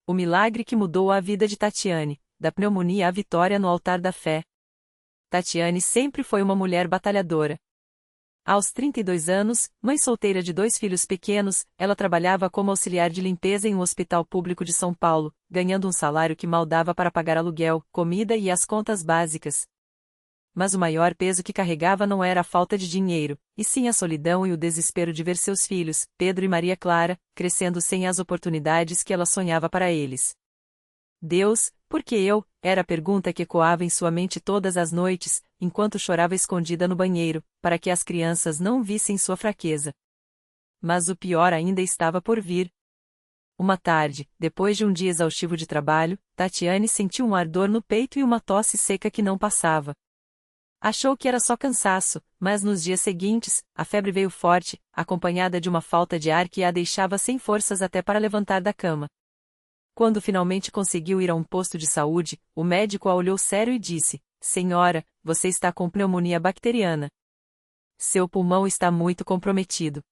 O milagre que mudou a vida de Tatiane, da pneumonia à vitória no altar da fé. Tatiane sempre foi uma mulher batalhadora. Aos 32 anos, mãe solteira de 2 filhos pequenos, ela trabalhava como auxiliar de limpeza em um hospital público de São Paulo, ganhando um salário que mal dava para pagar aluguel, comida e as contas básicas. Mas o maior peso que carregava não era a falta de dinheiro, e sim a solidão e o desespero de ver seus filhos, Pedro e Maria Clara, crescendo sem as oportunidades que ela sonhava para eles. Deus, por que eu? Era a pergunta que ecoava em sua mente todas as noites, enquanto chorava escondida no banheiro, para que as crianças não vissem sua fraqueza. Mas o pior ainda estava por vir. Uma tarde, depois de um dia exaustivo de trabalho, Tatiane sentiu um ardor no peito e uma tosse seca que não passava. Achou que era só cansaço, mas nos dias seguintes, a febre veio forte, acompanhada de uma falta de ar que a deixava sem forças até para levantar da cama. Quando finalmente conseguiu ir a um posto de saúde, o médico a olhou sério e disse: "Senhora, você está com pneumonia bacteriana. Seu pulmão está muito comprometido.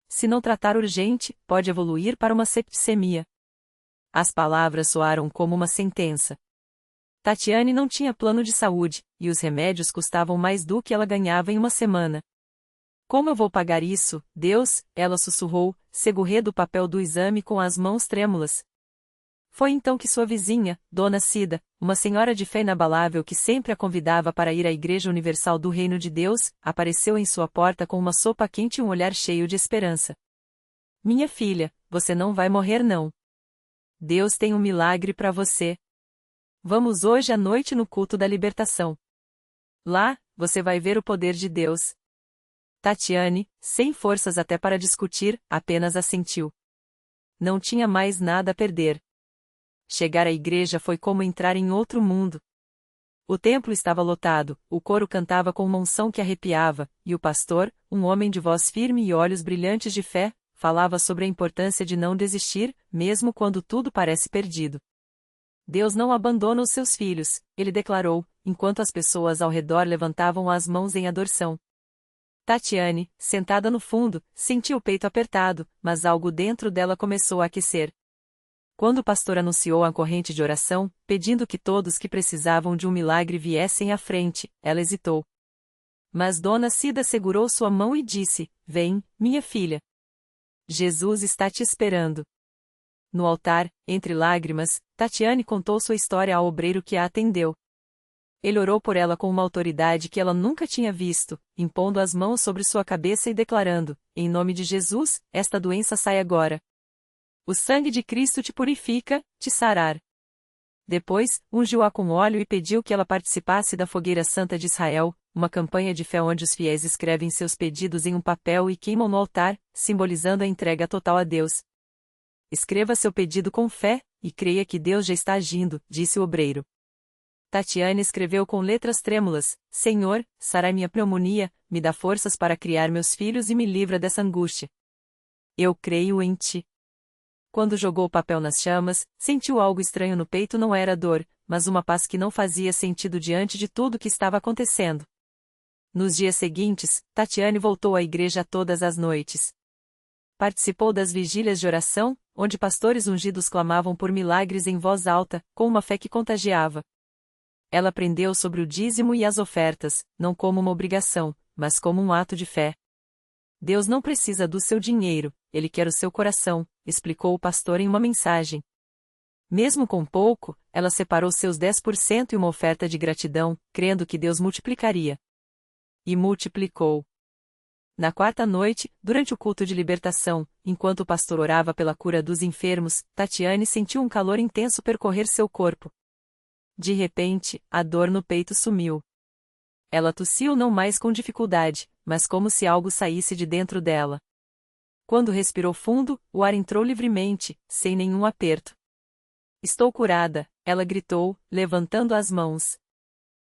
Se não tratar urgente, pode evoluir para uma septicemia." As palavras soaram como uma sentença. Tatiane não tinha plano de saúde, e os remédios custavam mais do que ela ganhava em uma semana. "Como eu vou pagar isso, Deus?" ela sussurrou, segurando o papel do exame com as mãos trêmulas. Foi então que sua vizinha, Dona Cida, uma senhora de fé inabalável que sempre a convidava para ir à Igreja Universal do Reino de Deus, apareceu em sua porta com uma sopa quente e um olhar cheio de esperança. "Minha filha, você não vai morrer não. Deus tem um milagre para você. Vamos hoje à noite no culto da libertação. Lá, você vai ver o poder de Deus." Tatiane, sem forças até para discutir, apenas assentiu. Não tinha mais nada a perder. Chegar à igreja foi como entrar em outro mundo. O templo estava lotado, o coro cantava com uma unção que arrepiava, e o pastor, um homem de voz firme e olhos brilhantes de fé, falava sobre a importância de não desistir, mesmo quando tudo parece perdido. "Deus não abandona os seus filhos", ele declarou, enquanto as pessoas ao redor levantavam as mãos em adoração. Tatiane, sentada no fundo, sentiu o peito apertado, mas algo dentro dela começou a aquecer. Quando o pastor anunciou a corrente de oração, pedindo que todos que precisavam de um milagre viessem à frente, ela hesitou. Mas Dona Cida segurou sua mão e disse: "Vem, minha filha. Jesus está te esperando." No altar, entre lágrimas, Tatiane contou sua história ao obreiro que a atendeu. Ele orou por ela com uma autoridade que ela nunca tinha visto, impondo as mãos sobre sua cabeça e declarando: "Em nome de Jesus, esta doença sai agora. O sangue de Cristo te purifica, te sarar." Depois, ungiu-a com óleo e pediu que ela participasse da Fogueira Santa de Israel, uma campanha de fé onde os fiéis escrevem seus pedidos em um papel e queimam no altar, simbolizando a entrega total a Deus. "Escreva seu pedido com fé, e creia que Deus já está agindo", disse o obreiro. Tatiane escreveu com letras trêmulas: "Senhor, sara minha pneumonia, me dá forças para criar meus filhos e me livra dessa angústia. Eu creio em ti." Quando jogou o papel nas chamas, sentiu algo estranho no peito. Não era dor, mas uma paz que não fazia sentido diante de tudo o que estava acontecendo. Nos dias seguintes, Tatiane voltou à igreja todas as noites. Participou das vigílias de oração, onde pastores ungidos clamavam por milagres em voz alta, com uma fé que contagiava. Ela aprendeu sobre o dízimo e as ofertas, não como uma obrigação, mas como um ato de fé. "Deus não precisa do seu dinheiro, Ele quer o seu coração", explicou o pastor em uma mensagem. Mesmo com pouco, ela separou seus 10% e uma oferta de gratidão, crendo que Deus multiplicaria. E multiplicou. Na quarta noite, durante o culto de libertação, enquanto o pastor orava pela cura dos enfermos, Tatiane sentiu um calor intenso percorrer seu corpo. De repente, a dor no peito sumiu. Ela tossiu não mais com dificuldade, mas como se algo saísse de dentro dela. Quando respirou fundo, o ar entrou livremente, sem nenhum aperto. "Estou curada", ela gritou, levantando as mãos.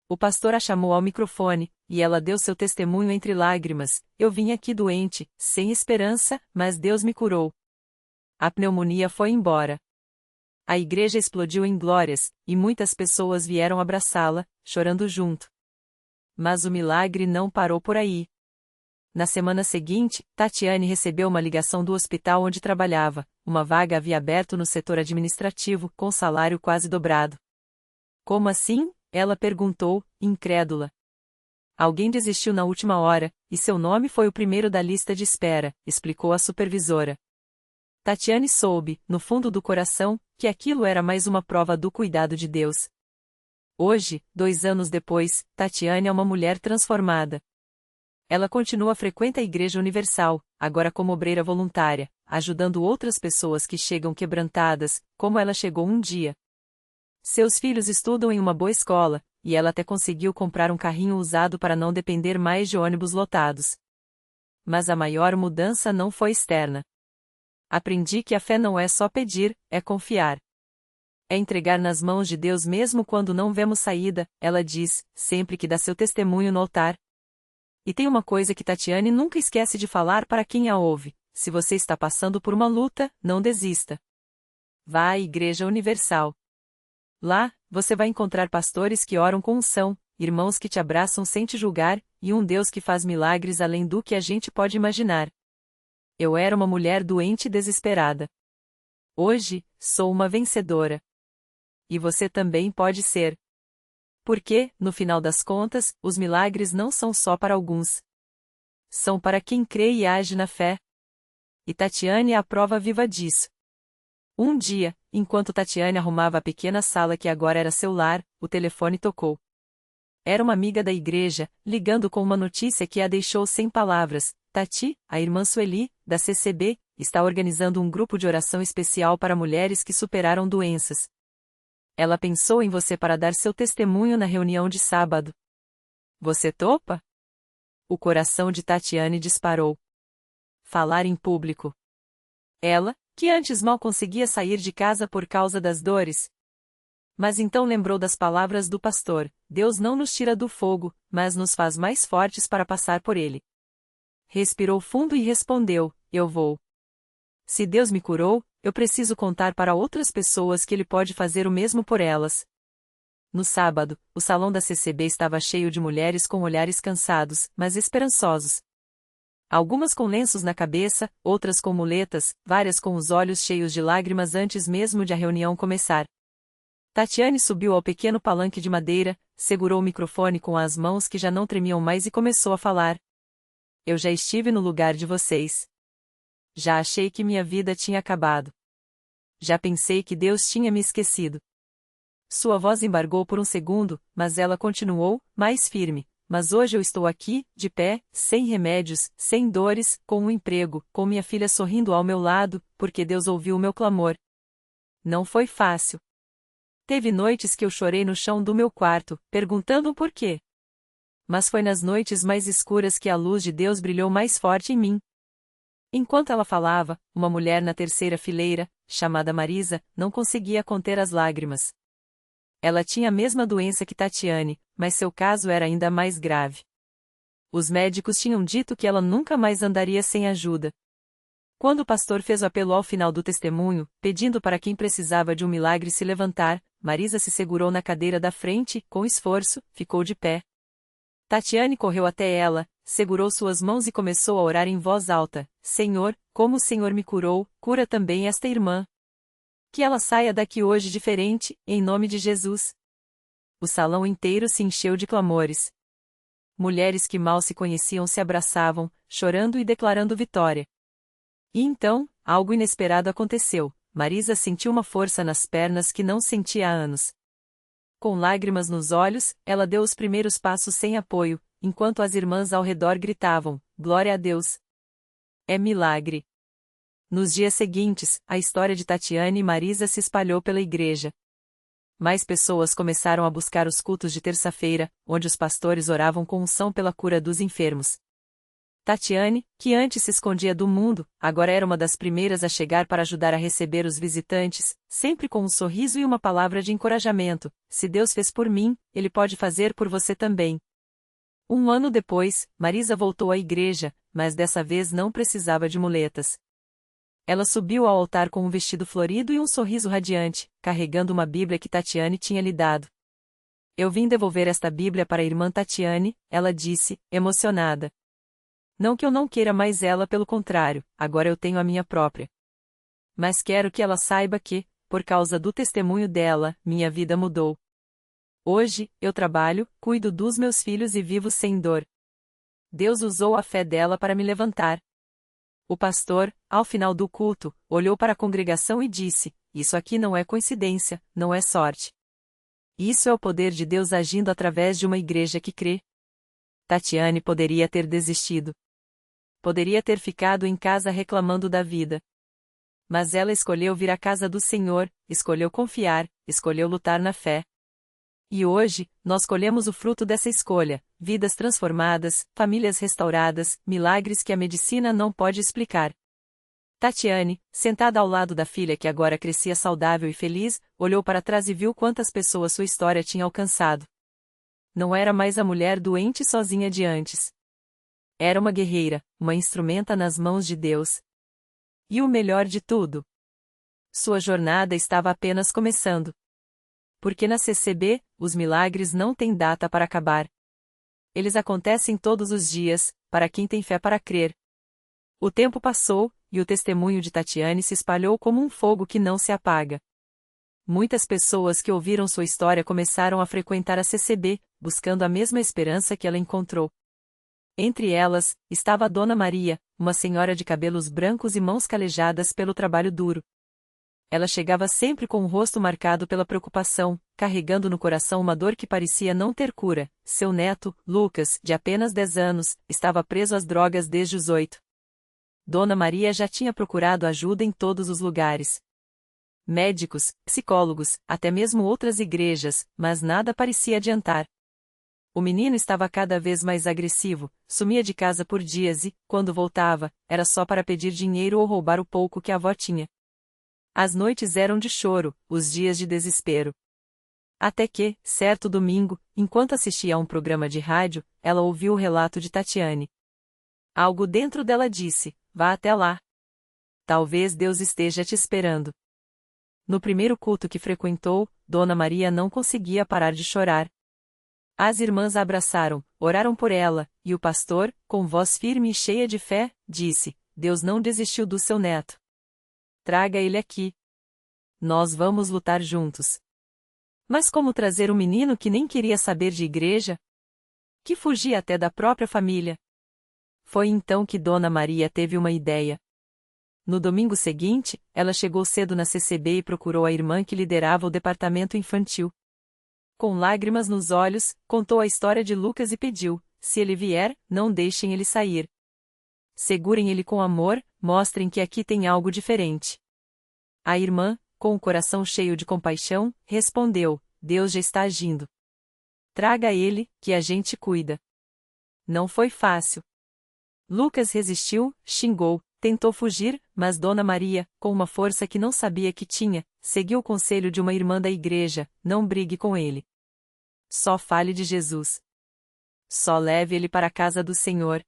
O pastor a chamou ao microfone, e ela deu seu testemunho entre lágrimas: "Eu vim aqui doente, sem esperança, mas Deus me curou. A pneumonia foi embora." A igreja explodiu em glórias, e muitas pessoas vieram abraçá-la, chorando junto. Mas o milagre não parou por aí. Na semana seguinte, Tatiane recebeu uma ligação do hospital onde trabalhava. Uma vaga havia aberto no setor administrativo, com salário quase dobrado. Como assim? Ela perguntou, incrédula. Alguém desistiu na última hora, e seu nome foi o primeiro da lista de espera, explicou a supervisora. Tatiane soube, no fundo do coração, que aquilo era mais uma prova do cuidado de Deus. Hoje, 2 anos depois, Tatiane é uma mulher transformada. Ela frequenta a Igreja Universal, agora como obreira voluntária, ajudando outras pessoas que chegam quebrantadas, como ela chegou um dia. Seus filhos estudam em uma boa escola, e ela até conseguiu comprar um carrinho usado para não depender mais de ônibus lotados. Mas a maior mudança não foi externa. Aprendi que a fé não é só pedir, é confiar. É entregar nas mãos de Deus mesmo quando não vemos saída, ela diz, sempre que dá seu testemunho no altar. E tem uma coisa que Tatiane nunca esquece de falar para quem a ouve: se você está passando por uma luta, não desista. Vá à Igreja Universal. Lá, você vai encontrar pastores que oram com unção, irmãos que te abraçam sem te julgar, e um Deus que faz milagres além do que a gente pode imaginar. Eu era uma mulher doente e desesperada. Hoje, sou uma vencedora. E você também pode ser. Porque, no final das contas, os milagres não são só para alguns. São para quem crê e age na fé. E Tatiane é a prova viva disso. Um dia, enquanto Tatiane arrumava a pequena sala que agora era seu lar, o telefone tocou. Era uma amiga da igreja, ligando com uma notícia que a deixou sem palavras. Tati, a irmã Sueli, da CCB, está organizando um grupo de oração especial para mulheres que superaram doenças. Ela pensou em você para dar seu testemunho na reunião de sábado. Você topa? O coração de Tatiane disparou. Falar em público. Ela, que antes mal conseguia sair de casa por causa das dores. Mas então lembrou das palavras do pastor: Deus não nos tira do fogo, mas nos faz mais fortes para passar por ele. Respirou fundo e respondeu: eu vou. Se Deus me curou, eu preciso contar para outras pessoas que Ele pode fazer o mesmo por elas. No sábado, o salão da CCB estava cheio de mulheres com olhares cansados, mas esperançosos. Algumas com lenços na cabeça, outras com muletas, várias com os olhos cheios de lágrimas antes mesmo de a reunião começar. Tatiane subiu ao pequeno palanque de madeira, segurou o microfone com as mãos que já não tremiam mais e começou a falar. Eu já estive no lugar de vocês. Já achei que minha vida tinha acabado. Já pensei que Deus tinha me esquecido. Sua voz embargou por um segundo, mas ela continuou, mais firme. Mas hoje eu estou aqui, de pé, sem remédios, sem dores, com um emprego, com minha filha sorrindo ao meu lado, porque Deus ouviu o meu clamor. Não foi fácil. Teve noites que eu chorei no chão do meu quarto, perguntando por quê. Mas foi nas noites mais escuras que a luz de Deus brilhou mais forte em mim. Enquanto ela falava, uma mulher na terceira fileira, chamada Marisa, não conseguia conter as lágrimas. Ela tinha a mesma doença que Tatiane, mas seu caso era ainda mais grave. Os médicos tinham dito que ela nunca mais andaria sem ajuda. Quando o pastor fez o apelo ao final do testemunho, pedindo para quem precisava de um milagre se levantar, Marisa se segurou na cadeira da frente, com esforço, ficou de pé. Tatiane correu até ela, segurou suas mãos e começou a orar em voz alta: Senhor, como o Senhor me curou, cura também esta irmã. Que ela saia daqui hoje diferente, em nome de Jesus. O salão inteiro se encheu de clamores. Mulheres que mal se conheciam se abraçavam, chorando e declarando vitória. E então, algo inesperado aconteceu. Marisa sentiu uma força nas pernas que não sentia há anos. Com lágrimas nos olhos, ela deu os primeiros passos sem apoio, enquanto as irmãs ao redor gritavam: Glória a Deus! É milagre! Nos dias seguintes, a história de Tatiane e Marisa se espalhou pela igreja. Mais pessoas começaram a buscar os cultos de terça-feira, onde os pastores oravam com unção pela cura dos enfermos. Tatiane, que antes se escondia do mundo, agora era uma das primeiras a chegar para ajudar a receber os visitantes, sempre com um sorriso e uma palavra de encorajamento: se Deus fez por mim, Ele pode fazer por você também. Um ano depois, Marisa voltou à igreja, mas dessa vez não precisava de muletas. Ela subiu ao altar com um vestido florido e um sorriso radiante, carregando uma Bíblia que Tatiane tinha lhe dado. Eu vim devolver esta Bíblia para a irmã Tatiane, ela disse, emocionada. Não que eu não queira mais ela, pelo contrário, agora eu tenho a minha própria. Mas quero que ela saiba que, por causa do testemunho dela, minha vida mudou. Hoje, eu trabalho, cuido dos meus filhos e vivo sem dor. Deus usou a fé dela para me levantar. O pastor, ao final do culto, olhou para a congregação e disse: "Isso aqui não é coincidência, não é sorte. Isso é o poder de Deus agindo através de uma igreja que crê." Tatiane poderia ter desistido. Poderia ter ficado em casa reclamando da vida. Mas ela escolheu vir à casa do Senhor, escolheu confiar, escolheu lutar na fé. E hoje, nós colhemos o fruto dessa escolha: vidas transformadas, famílias restauradas, milagres que a medicina não pode explicar. Tatiane, sentada ao lado da filha que agora crescia saudável e feliz, olhou para trás e viu quantas pessoas sua história tinha alcançado. Não era mais a mulher doente sozinha de antes. Era uma guerreira, uma instrumenta nas mãos de Deus. E o melhor de tudo: sua jornada estava apenas começando. Porque na CCB, os milagres não têm data para acabar. Eles acontecem todos os dias, para quem tem fé para crer. O tempo passou, e o testemunho de Tatiane se espalhou como um fogo que não se apaga. Muitas pessoas que ouviram sua história começaram a frequentar a CCB, buscando a mesma esperança que ela encontrou. Entre elas, estava a Dona Maria, uma senhora de cabelos brancos e mãos calejadas pelo trabalho duro. Ela chegava sempre com o rosto marcado pela preocupação, carregando no coração uma dor que parecia não ter cura. Seu neto, Lucas, de apenas 10 anos, estava preso às drogas desde os 8. Dona Maria já tinha procurado ajuda em todos os lugares. Médicos, psicólogos, até mesmo outras igrejas, mas nada parecia adiantar. O menino estava cada vez mais agressivo, sumia de casa por dias e, quando voltava, era só para pedir dinheiro ou roubar o pouco que a avó tinha. As noites eram de choro, os dias de desespero. Até que, certo domingo, enquanto assistia a um programa de rádio, ela ouviu o relato de Tatiane. Algo dentro dela disse: "Vá até lá. Talvez Deus esteja te esperando." No primeiro culto que frequentou, Dona Maria não conseguia parar de chorar. As irmãs a abraçaram, oraram por ela, e o pastor, com voz firme e cheia de fé, disse: "Deus não desistiu do seu neto. Traga ele aqui. Nós vamos lutar juntos." Mas como trazer um menino que nem queria saber de igreja? Que fugia até da própria família? Foi então que Dona Maria teve uma ideia. No domingo seguinte, ela chegou cedo na CCB e procurou a irmã que liderava o departamento infantil. Com lágrimas nos olhos, contou a história de Lucas e pediu: "Se ele vier, não deixem ele sair. Segurem ele com amor, mostrem que aqui tem algo diferente." A irmã, com o coração cheio de compaixão, respondeu: "Deus já está agindo. Traga ele, que a gente cuida." Não foi fácil. Lucas resistiu, xingou, tentou fugir, mas Dona Maria, com uma força que não sabia que tinha, seguiu o conselho de uma irmã da igreja: "Não brigue com ele. Só fale de Jesus. Só leve ele para a casa do Senhor."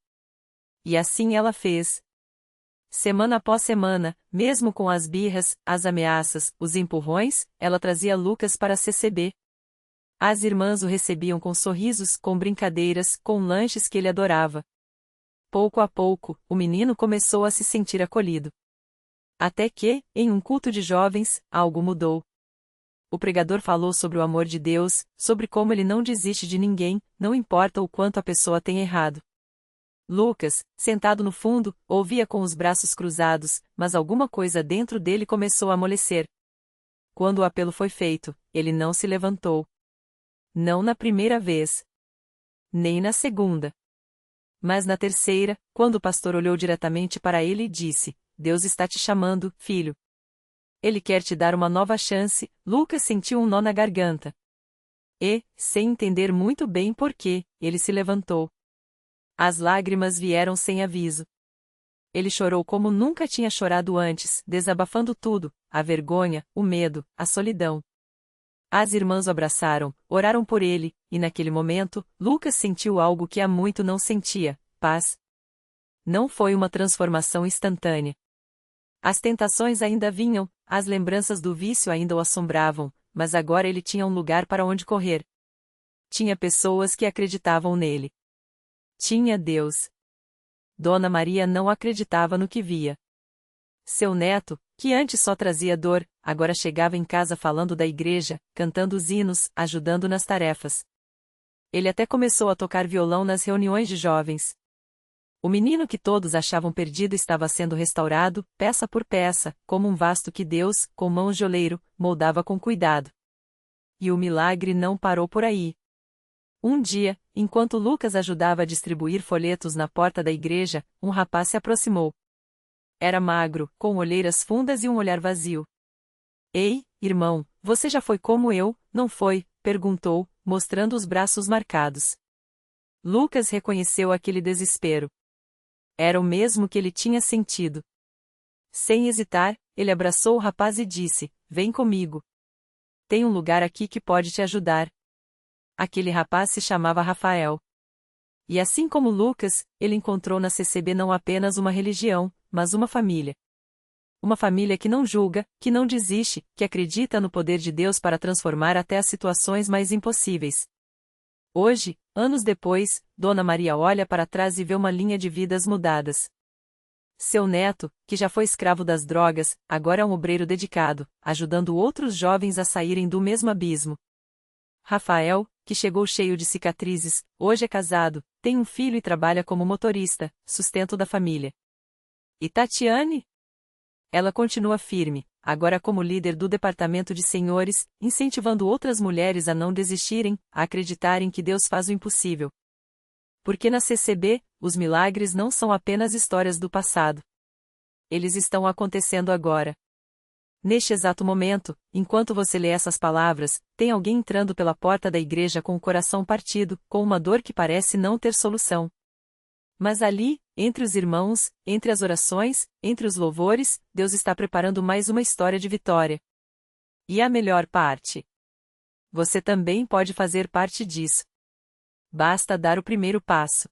E assim ela fez. Semana após semana, mesmo com as birras, as ameaças, os empurrões, ela trazia Lucas para a CCB. As irmãs o recebiam com sorrisos, com brincadeiras, com lanches que ele adorava. Pouco a pouco, o menino começou a se sentir acolhido. Até que, em um culto de jovens, algo mudou. O pregador falou sobre o amor de Deus, sobre como ele não desiste de ninguém, não importa o quanto a pessoa tenha errado. Lucas, sentado no fundo, ouvia com os braços cruzados, mas alguma coisa dentro dele começou a amolecer. Quando o apelo foi feito, ele não se levantou. Não na primeira vez. Nem na segunda. Mas na terceira, quando o pastor olhou diretamente para ele e disse: "Deus está te chamando, filho. Ele quer te dar uma nova chance." Lucas sentiu um nó na garganta. E, sem entender muito bem por quê, ele se levantou. As lágrimas vieram sem aviso. Ele chorou como nunca tinha chorado antes, desabafando tudo: a vergonha, o medo, a solidão. As irmãs o abraçaram, oraram por ele, e naquele momento, Lucas sentiu algo que há muito não sentia: paz. Não foi uma transformação instantânea. As tentações ainda vinham, as lembranças do vício ainda o assombravam, mas agora ele tinha um lugar para onde correr. Tinha pessoas que acreditavam nele. Tinha Deus. Dona Maria não acreditava no que via. Seu neto, que antes só trazia dor, agora chegava em casa falando da igreja, cantando os hinos, ajudando nas tarefas. Ele até começou a tocar violão nas reuniões de jovens. O menino que todos achavam perdido estava sendo restaurado, peça por peça, como um vasto que Deus, com mãos de oleiro, moldava com cuidado. E o milagre não parou por aí. Um dia, enquanto Lucas ajudava a distribuir folhetos na porta da igreja, um rapaz se aproximou. Era magro, com olheiras fundas e um olhar vazio. Ei, irmão, você já foi como eu, não foi? Perguntou, mostrando os braços marcados. Lucas reconheceu aquele desespero. Era o mesmo que ele tinha sentido. Sem hesitar, ele abraçou o rapaz e disse: Vem comigo. Tem um lugar aqui que pode te ajudar. Aquele rapaz se chamava Rafael. E assim como Lucas, ele encontrou na CCB não apenas uma religião, mas uma família. Uma família que não julga, que não desiste, que acredita no poder de Deus para transformar até as situações mais impossíveis. Hoje, anos depois, Dona Maria olha para trás e vê uma linha de vidas mudadas. Seu neto, que já foi escravo das drogas, agora é um obreiro dedicado, ajudando outros jovens a saírem do mesmo abismo. Rafael, que chegou cheio de cicatrizes, hoje é casado, tem um filho e trabalha como motorista, sustento da família. E Tatiane? Ela continua firme, agora como líder do departamento de senhores, incentivando outras mulheres a não desistirem, a acreditarem que Deus faz o impossível. Porque na CCB, os milagres não são apenas histórias do passado. Eles estão acontecendo agora. Neste exato momento, enquanto você lê essas palavras, tem alguém entrando pela porta da igreja com o coração partido, com uma dor que parece não ter solução. Mas ali, entre os irmãos, entre as orações, entre os louvores, Deus está preparando mais uma história de vitória. E a melhor parte? Você também pode fazer parte disso. Basta dar o primeiro passo.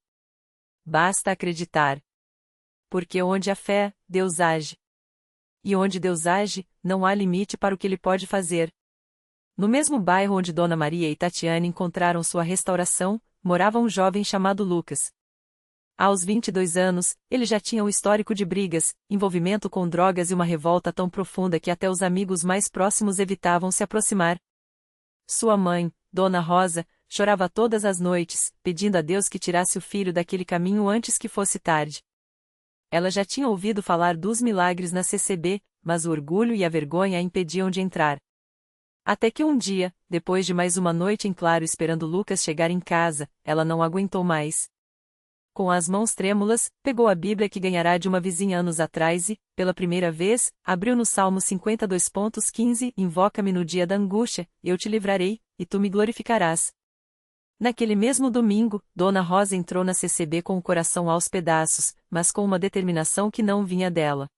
Basta acreditar. Porque onde há fé, Deus age. E onde Deus age, não há limite para o que Ele pode fazer. No mesmo bairro onde Dona Maria e Tatiane encontraram sua restauração, morava um jovem chamado Lucas. Aos 22 anos, ele já tinha um histórico de brigas, envolvimento com drogas e uma revolta tão profunda que até os amigos mais próximos evitavam se aproximar. Sua mãe, Dona Rosa, chorava todas as noites, pedindo a Deus que tirasse o filho daquele caminho antes que fosse tarde. Ela já tinha ouvido falar dos milagres na CCB, mas o orgulho e a vergonha a impediam de entrar. Até que um dia, depois de mais uma noite em claro esperando Lucas chegar em casa, ela não aguentou mais. Com as mãos trêmulas, pegou a Bíblia que ganhará de uma vizinha anos atrás e, pela primeira vez, abriu no Salmo 52,15: Invoca-me no dia da angústia, eu te livrarei, e tu me glorificarás. Naquele mesmo domingo, Dona Rosa entrou na CCB com o coração aos pedaços, mas com uma determinação que não vinha dela.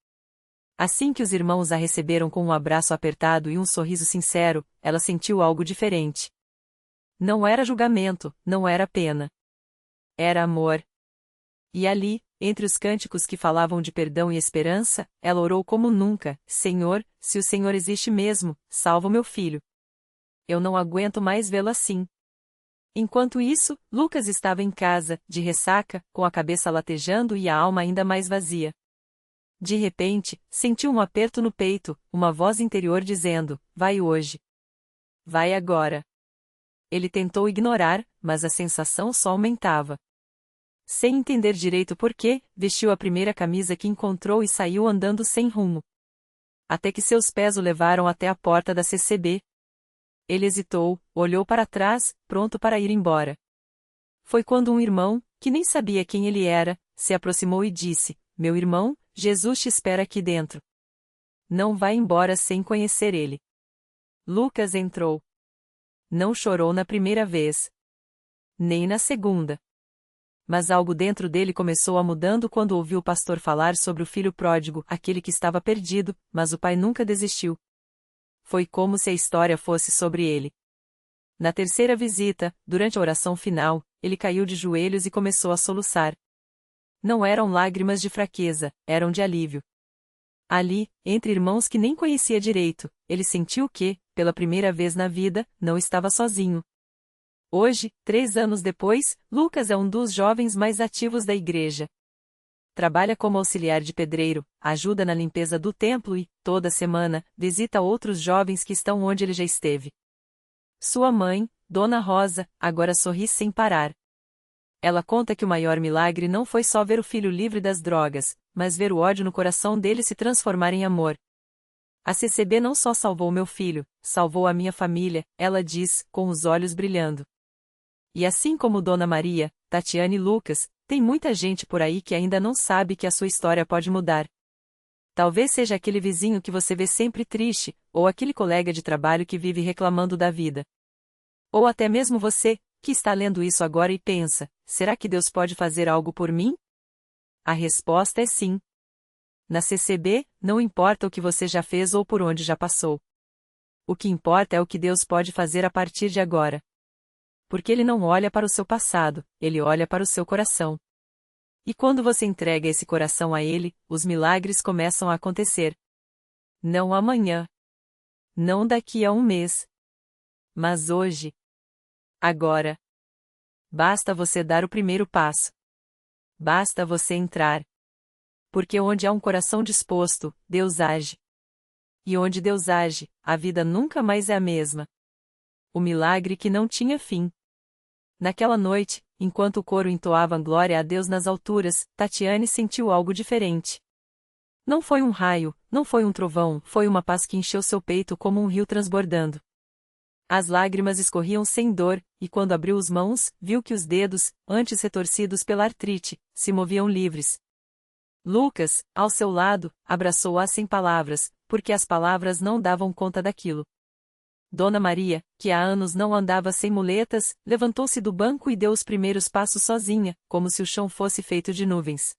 Assim que os irmãos a receberam com um abraço apertado e um sorriso sincero, ela sentiu algo diferente. Não era julgamento, não era pena. Era amor. E ali, entre os cânticos que falavam de perdão e esperança, ela orou como nunca: Senhor, se o Senhor existe mesmo, salva o meu filho. Eu não aguento mais vê-lo assim. Enquanto isso, Lucas estava em casa, de ressaca, com a cabeça latejando e a alma ainda mais vazia. De repente, sentiu um aperto no peito, uma voz interior dizendo: Vai hoje. Vai agora. Ele tentou ignorar, mas a sensação só aumentava. Sem entender direito por quê, vestiu a primeira camisa que encontrou e saiu andando sem rumo. Até que seus pés o levaram até a porta da CCB. Ele hesitou, olhou para trás, pronto para ir embora. Foi quando um irmão, que nem sabia quem ele era, se aproximou e disse: Meu irmão, Jesus te espera aqui dentro. Não vá embora sem conhecer ele. Lucas entrou. Não chorou na primeira vez. Nem na segunda. Mas algo dentro dele começou a mudando quando ouviu o pastor falar sobre o filho pródigo, aquele que estava perdido, mas o pai nunca desistiu. Foi como se a história fosse sobre ele. Na terceira visita, durante a oração final, ele caiu de joelhos e começou a soluçar. Não eram lágrimas de fraqueza, eram de alívio. Ali, entre irmãos que nem conhecia direito, ele sentiu que, pela primeira vez na vida, não estava sozinho. Hoje, 3 anos depois, Lucas é um dos jovens mais ativos da igreja. trabalha como auxiliar de pedreiro, ajuda na limpeza do templo e, toda semana, visita outros jovens que estão onde ele já esteve. Sua mãe, Dona Rosa, agora sorri sem parar. Ela conta que o maior milagre não foi só ver o filho livre das drogas, mas ver o ódio no coração dele se transformar em amor. A CCB não só salvou meu filho, salvou a minha família, ela diz, com os olhos brilhando. E assim como Dona Maria, Tatiane e Lucas, tem muita gente por aí que ainda não sabe que a sua história pode mudar. Talvez seja aquele vizinho que você vê sempre triste, ou aquele colega de trabalho que vive reclamando da vida. Ou até mesmo você, que está lendo isso agora e pensa, será que Deus pode fazer algo por mim? A resposta é sim. Na CCB, não importa o que você já fez ou por onde já passou. O que importa é o que Deus pode fazer a partir de agora. Porque Ele não olha para o seu passado, Ele olha para o seu coração. E quando você entrega esse coração a Ele, os milagres começam a acontecer. Não amanhã. Não daqui a um mês. Mas hoje. Agora. Basta você dar o primeiro passo. Basta você entrar. Porque onde há um coração disposto, Deus age. E onde Deus age, a vida nunca mais é a mesma. O milagre que não tinha fim. Naquela noite, enquanto o coro entoava glória a Deus nas alturas, Tatiane sentiu algo diferente. Não foi um raio, não foi um trovão, foi uma paz que encheu seu peito como um rio transbordando. As lágrimas escorriam sem dor, e quando abriu as mãos, viu que os dedos, antes retorcidos pela artrite, se moviam livres. Lucas, ao seu lado, abraçou-a sem palavras, porque as palavras não davam conta daquilo. Dona Maria, que há anos não andava sem muletas, levantou-se do banco e deu os primeiros passos sozinha, como se o chão fosse feito de nuvens.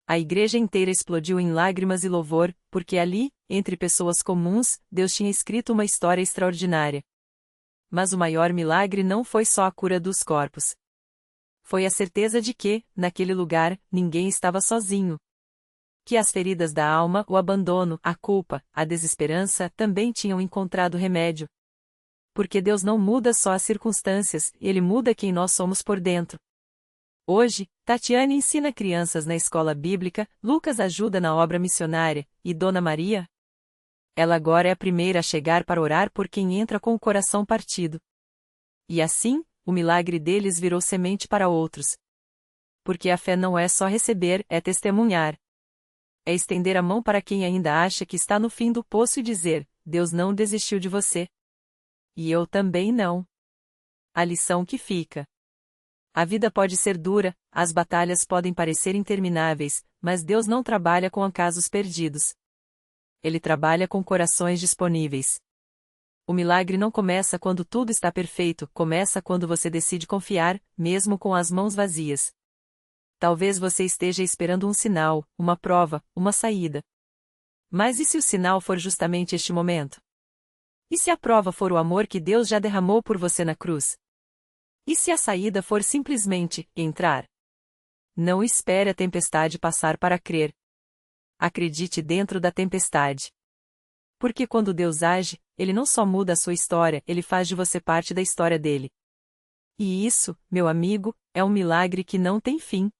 A igreja inteira explodiu em lágrimas e louvor, porque ali, entre pessoas comuns, Deus tinha escrito uma história extraordinária. Mas o maior milagre não foi só a cura dos corpos. Foi a certeza de que, naquele lugar, ninguém estava sozinho. Que as feridas da alma, o abandono, a culpa, a desesperança também tinham encontrado remédio. Porque Deus não muda só as circunstâncias, Ele muda quem nós somos por dentro. Hoje, Tatiane ensina crianças na escola bíblica, Lucas ajuda na obra missionária, e Dona Maria? Ela agora é a primeira a chegar para orar por quem entra com o coração partido. E assim, o milagre deles virou semente para outros. Porque a fé não é só receber, é testemunhar. É estender a mão para quem ainda acha que está no fim do poço e dizer, Deus não desistiu de você. E eu também não. A lição que fica. A vida pode ser dura, as batalhas podem parecer intermináveis, mas Deus não trabalha com casos perdidos. Ele trabalha com corações disponíveis. O milagre não começa quando tudo está perfeito, começa quando você decide confiar, mesmo com as mãos vazias. Talvez você esteja esperando um sinal, uma prova, uma saída. Mas e se o sinal for justamente este momento? E se a prova for o amor que Deus já derramou por você na cruz? E se a saída for simplesmente entrar? Não espere a tempestade passar para crer. Acredite dentro da tempestade. Porque quando Deus age, Ele não só muda a sua história, Ele faz de você parte da história dele. E isso, meu amigo, é um milagre que não tem fim.